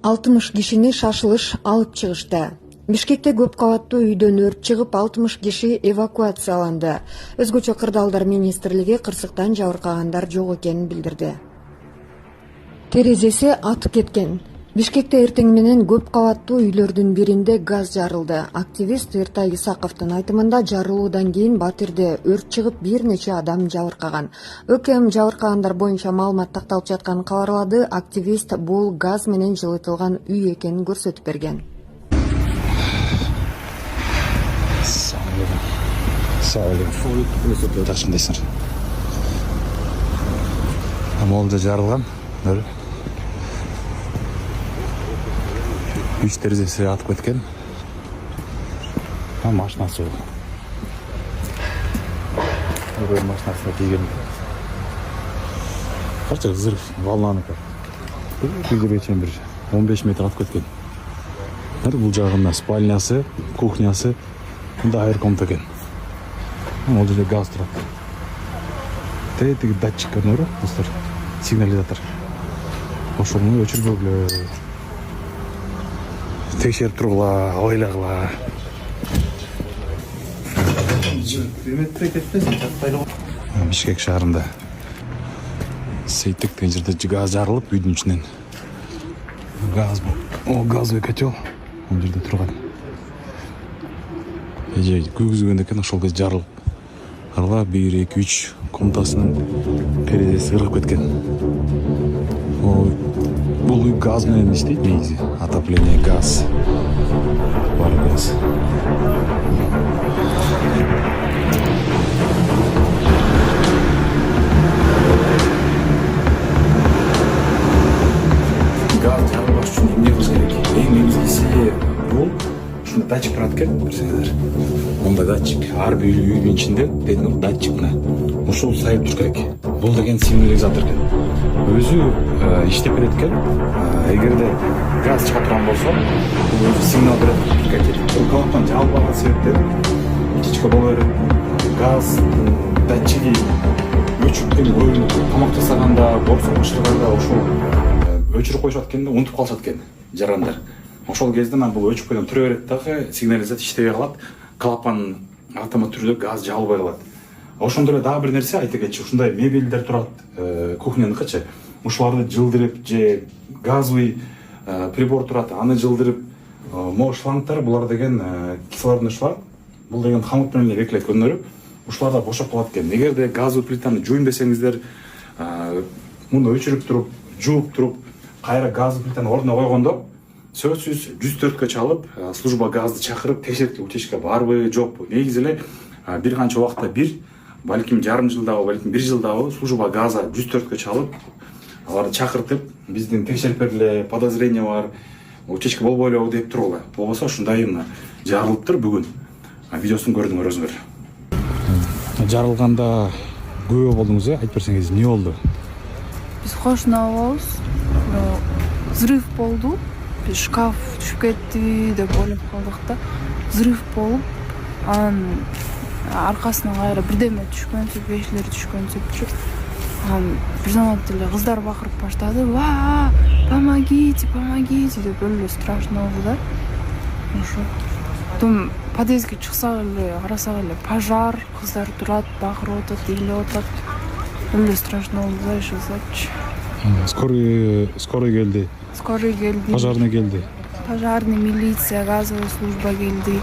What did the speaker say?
60 кишини шашылыш алып чыгышты. Бишкекте көп кабаттуу үйдөн өрт чыгып, 60 киши эвакуацияланды. Өзгөчө Кырдаалдар министрлиги кырсыктан жабыркагандар жок экенин билдирди. Терезеси атып кеткен. Бишкекте эртең менен көп кабаттуу үйлөрдүн биринде газ жарылды. Активист Эртай Исаковдун айтымында жарылуудан кийин Батирде өрт чыгып, бир нече адам жабыркаган. ÖKM жабыркагандар боюнча маалымат такталып жатканын кабарлады. Активист бул газ менен жылытылган үй экенин көрсөтүп берген. Жакшындайсыңар. Молда жарылган. Үч терезеси атып кеткен. Машинасы. Ой, машинасына тийген. Канча взрыв, волнаныкы. Үйгө чейин бир 15 метр атып кеткен. Бул жагында спальнясы, кухнясы, мында айыр-комната экен. Ол жерде газ турат. Тетиги датчик көрүнөр, достор. Сигнализатор. Ошону өчүрбөгүлө. Текшерип тургула, ойлагыла. Бишкек шаарында Сейтек деген жерде газ жарылып, үйдүн ичинен. Газовый котел ол жерде турган. Эже күйгүзгөн экен, ошол кез жарылып. Карла 1, 2, 3 комнатасынын терезеси ыргып кеткен. Бул үй газ менен иштейт негизи. Отопление газ. Бар газ. Газ жарылбаш үчүн эмне кылыш керек? Эң негизгиси бул ушундай датчик турат экен, билсеңиздер. Мындай датчик ар бир үйдүн ичинде датчик мына. Ушул сайып туруш керек. Бул деген сигнализатор экен. Өзү иштеп берет экен. Эгерде газ чыга турган болсо, бул өзү сигнал берет экен. Клапан жабылган себептен утечка боло берет. Газ датчиги өчүрүп коюп тамак жасаганда, борсо бышырганда ошол өчүрүп коюшат экенде, унутуп калышат экен жарандар. Ошол кезде мен бул өчүп койгон турө берет дагы, сигнализатор иштебей калат. Клапан автомат түрдө газ жабылбай калат. Ошондой эле дагы бир нерсе айта кетчи, ушундай мебелдер турат, кухняныкычы. Ушуларды жылдырып же газовый прибор турат, аны жылдырып, могу шлангтар, булар деген кислородный шланг, бул деген хамут менен эле бекилет көрүнөрү. Ушуларда бошоп калат экен. Эгерде газовый плитаны жууйм десеңиздер, муну өчүрүп туруп, жууп туруп, кайра газовый плитаны ордуна койгондо сөзсүз 104кө чалып, служба газды чакырып, текшерip утечка барбы, жокпу. Негизи эле бир канча убакта балким жарым жылдагы, балким 1 жылдагы служба газа 104кө чалып, аларды чакыртып, биздин текшерип бергиле, подозрение бар, утечка болбой эле деп тургула. Болбосо ушундай жарылыптыр бүгүн. Видеосун көрдүңөр өзүңөр. Жарылганда күбө болдуңуз, айтып берсеңиз, эмне болду? Биз кошуна болобуз. Взрыв болду. Шкаф түшүп кетти деп ойлоп калдык да. Взрыв болуп, анан аркасынан кайра бирдеме түшкөнсүп, эшлер түшкөнсүпчү. Бирден эле кыздар бакырып баштады. Ва, помогите, помогите деп эле страшно болду да. Ошо. Том подъездге чыксак эле, карасак эле пожар, кыздар турат, бакырып атат, ыйлап атат. Эле страшно болду да, ишсачы. Скорый келди. Скорый келди. Пожарный келди. Пожарный, милиция, газовая служба келди.